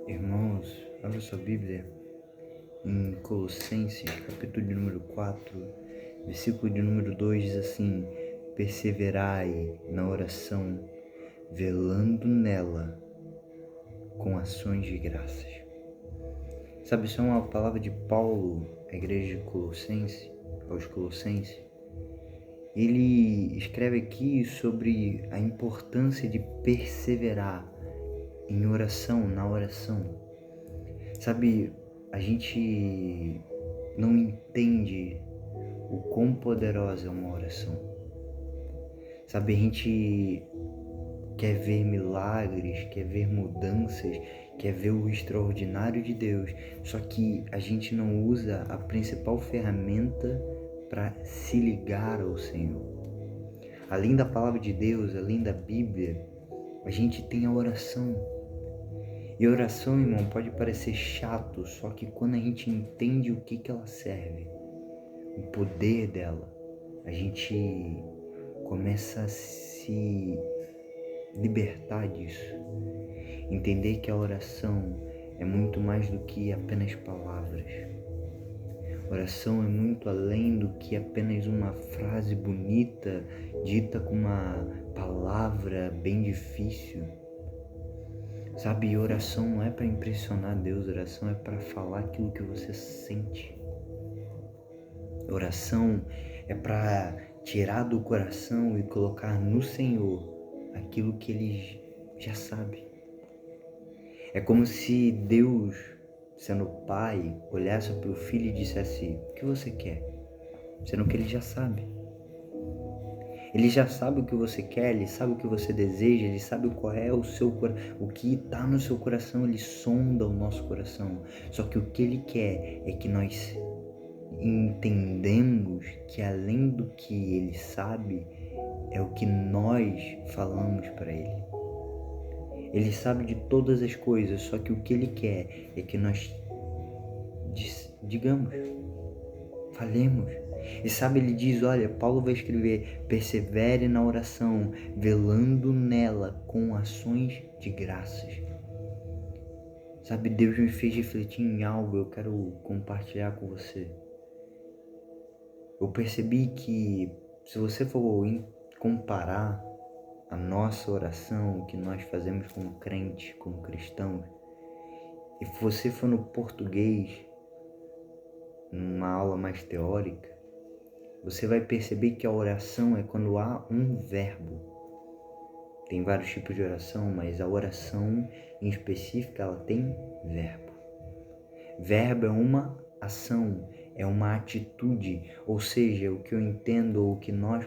Irmãos, abra sua Bíblia em Colossenses, capítulo de número 4, versículo de número 2 diz assim: perseverai na oração, velando nela com ações de graças. Sabe, isso é uma palavra de Paulo à igreja de Colossenses, aos Colossenses. Ele escreve aqui sobre a importância de perseverar em oração, na oração. Sabe, a gente não entende o quão poderosa é uma oração. Sabe, a gente quer ver milagres, quer ver mudanças, quer ver o extraordinário de Deus, só que a gente não usa a principal ferramenta para se ligar ao Senhor. Além da palavra de Deus, além da Bíblia, a gente tem a oração. E a oração, irmão, pode parecer chato, só que quando a gente entende o que ela serve, o poder dela, a gente começa a se libertar disso. Entender que a oração é muito mais do que apenas palavras. Oração é muito além do que apenas uma frase bonita, dita com uma palavra bem difícil. Sabe, oração não é para impressionar Deus, oração é para falar aquilo que você sente. Oração é para tirar do coração e colocar no Senhor aquilo que Ele já sabe. É como se Deus, sendo Pai, olhasse para o Filho e dissesse: o que você quer? Sendo que Ele já sabe. Ele já sabe o que você quer, Ele sabe o que você deseja, Ele sabe qual é o que está no seu coração, Ele sonda o nosso coração. Só que o que Ele quer é que nós entendemos que além do que Ele sabe, é o que nós falamos para Ele. Ele sabe de todas as coisas, só que o que Ele quer é que nós digamos, falemos. E sabe, ele diz, olha, Paulo vai escrever: persevere na oração, velando nela com ações de graças. Sabe, Deus me fez refletir em algo, eu quero compartilhar com você. Eu percebi que se você for comparar a nossa oração, o que nós fazemos como crentes, como cristãos, e se você for no português, numa aula mais teórica, você vai perceber que a oração é quando há um verbo. Tem vários tipos de oração, mas a oração em específico, ela tem verbo. Verbo é uma ação, é uma atitude, ou seja, o que eu entendo, ou o que nós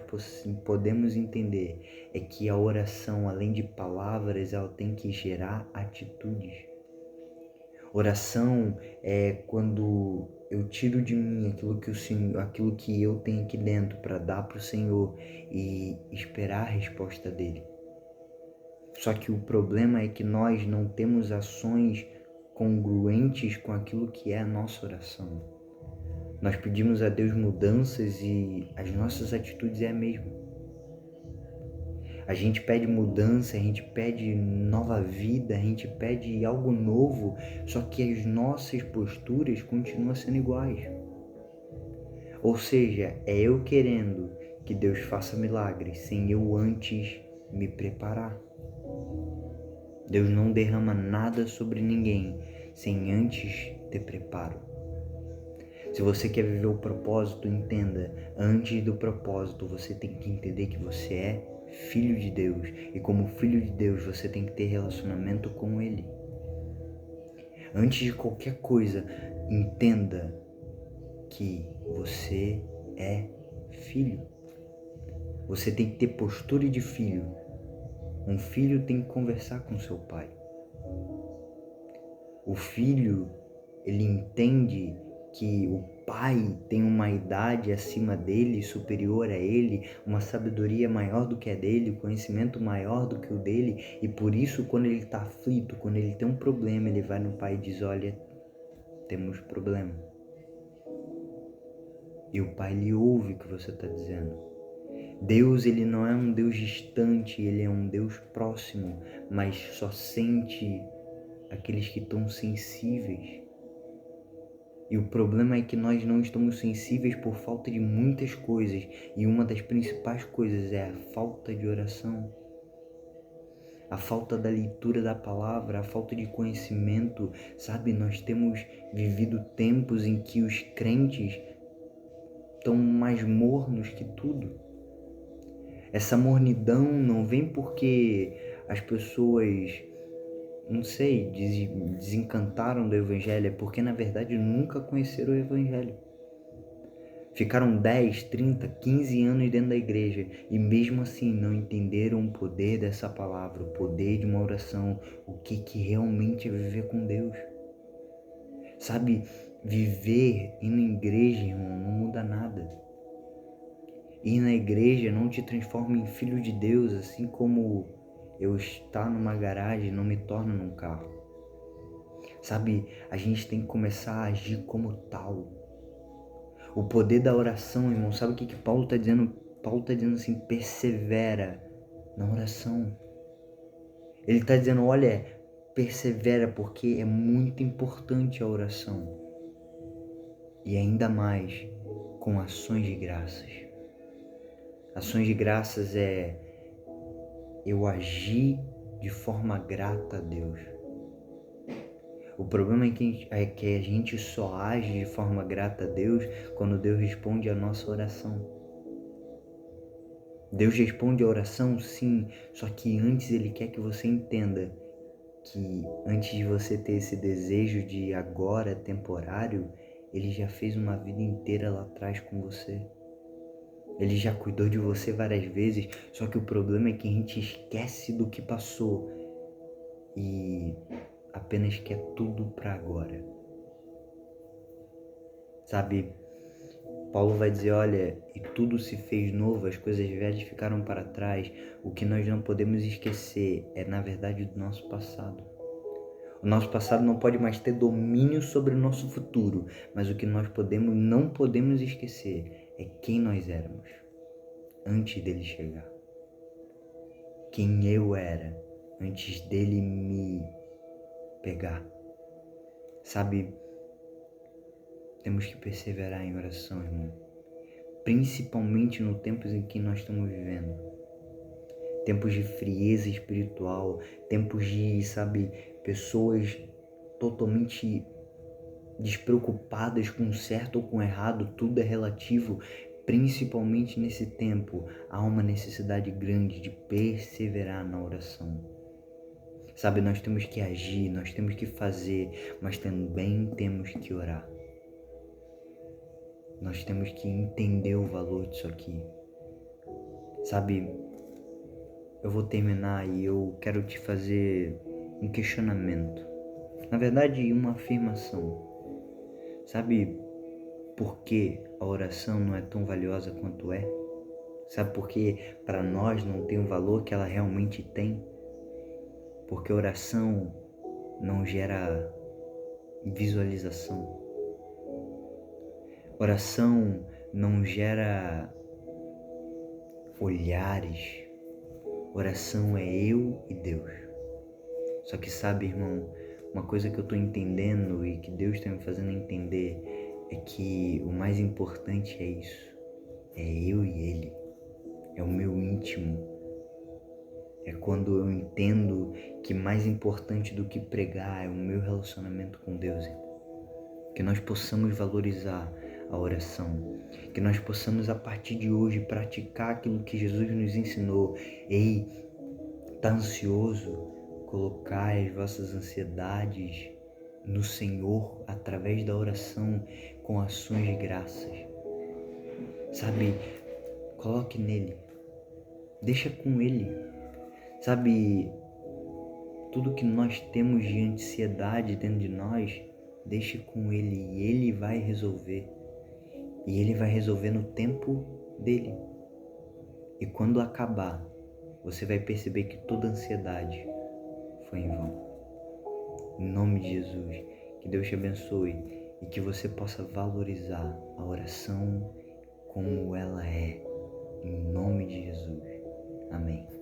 podemos entender, é que a oração, além de palavras, ela tem que gerar atitudes. Oração é quando eu tiro de mim aquilo que eu tenho aqui dentro para dar para o Senhor e esperar a resposta dele. Só que o problema é que nós não temos ações congruentes com aquilo que é a nossa oração. Nós pedimos a Deus mudanças e as nossas atitudes é a mesma. A gente pede mudança, a gente pede nova vida, a gente pede algo novo, só que as nossas posturas continuam sendo iguais. Ou seja, é eu querendo que Deus faça milagres sem eu antes me preparar. Deus não derrama nada sobre ninguém sem antes ter preparo. Se você quer viver o propósito, entenda, antes do propósito você tem que entender que você é filho de Deus, e como filho de Deus você tem que ter relacionamento com Ele. Antes de qualquer coisa, entenda que você é filho. Você tem que ter postura de filho. Um filho tem que conversar com seu pai. O filho, ele entende que o pai tem uma idade acima dele, superior a ele, uma sabedoria maior do que a dele, conhecimento maior do que o dele, e por isso quando ele está aflito, quando ele tem um problema, ele vai no pai e diz: olha, temos problema. E o pai lhe ouve o que você está dizendo. Deus, ele não é um Deus distante, ele é um Deus próximo, mas só sente aqueles que estão sensíveis. E o problema é que nós não estamos sensíveis por falta de muitas coisas. E uma das principais coisas é a falta de oração. A falta da leitura da palavra, a falta de conhecimento. Sabe, nós temos vivido tempos em que os crentes estão mais mornos que tudo. Essa mornidão não vem porque as pessoas, não sei, desencantaram do Evangelho, é porque na verdade nunca conheceram o Evangelho. Ficaram 10, 30, 15 anos dentro da igreja e mesmo assim não entenderam o poder dessa palavra, o poder de uma oração, o que realmente é viver com Deus. Sabe, viver indo em igreja, irmão, não muda nada. Ir na igreja não te transforma em filho de Deus, assim como eu estar numa garagem não me torna num carro. Sabe, a gente tem que começar a agir como tal. O poder da oração, irmão, sabe o que Paulo está dizendo? Paulo está dizendo assim, persevera na oração. Ele está dizendo, olha, persevera porque é muito importante a oração. E ainda mais com ações de graças. Ações de graças é eu agir de forma grata a Deus. O problema é que a gente só age de forma grata a Deus quando Deus responde a nossa oração. Deus responde a oração, sim, só que antes Ele quer que você entenda que antes de você ter esse desejo de agora temporário, Ele já fez uma vida inteira lá atrás com você. Ele já cuidou de você várias vezes, só que o problema é que a gente esquece do que passou e apenas quer tudo para agora. Sabe, Paulo vai dizer, olha, e tudo se fez novo, as coisas velhas ficaram para trás. O que nós não podemos esquecer é, na verdade, do nosso passado. O nosso passado não pode mais ter domínio sobre o nosso futuro, mas o que nós não podemos esquecer é quem nós éramos antes dele chegar. Quem eu era antes dele me pegar. Sabe, temos que perseverar em oração, irmão. Principalmente nos tempos em que nós estamos vivendo. Tempos de frieza espiritual, tempos de, sabe, pessoas totalmente despreocupadas com certo ou com errado, tudo é relativo. Principalmente nesse tempo, há uma necessidade grande de perseverar na oração. Sabe, nós temos que agir, nós temos que fazer, mas também temos que orar. Nós temos que entender o valor disso aqui. Sabe, eu vou terminar e eu quero te fazer um questionamento. Na verdade, uma afirmação. Sabe por que a oração não é tão valiosa quanto é? Sabe por que para nós não tem o valor que ela realmente tem? Porque a oração não gera visualização. Oração não gera olhares. Oração é eu e Deus. Só que sabe, irmão, uma coisa que eu estou entendendo e que Deus está me fazendo entender é que o mais importante é isso. É eu e Ele. É o meu íntimo. É quando eu entendo que mais importante do que pregar é o meu relacionamento com Deus, irmão. Que nós possamos valorizar a oração, que nós possamos a partir de hoje praticar aquilo que Jesus nos ensinou. Ei, tá ansioso? Colocai as vossas ansiedades no Senhor através da oração com ações de graças. Sabe, coloque nele, deixa com ele. Sabe, tudo que nós temos de ansiedade dentro de nós, deixe com ele e ele vai resolver. E ele vai resolver no tempo dele. E quando acabar, você vai perceber que toda ansiedade foi em vão. Em nome de Jesus, que Deus te abençoe e que você possa valorizar a oração como ela é. Em nome de Jesus. Amém.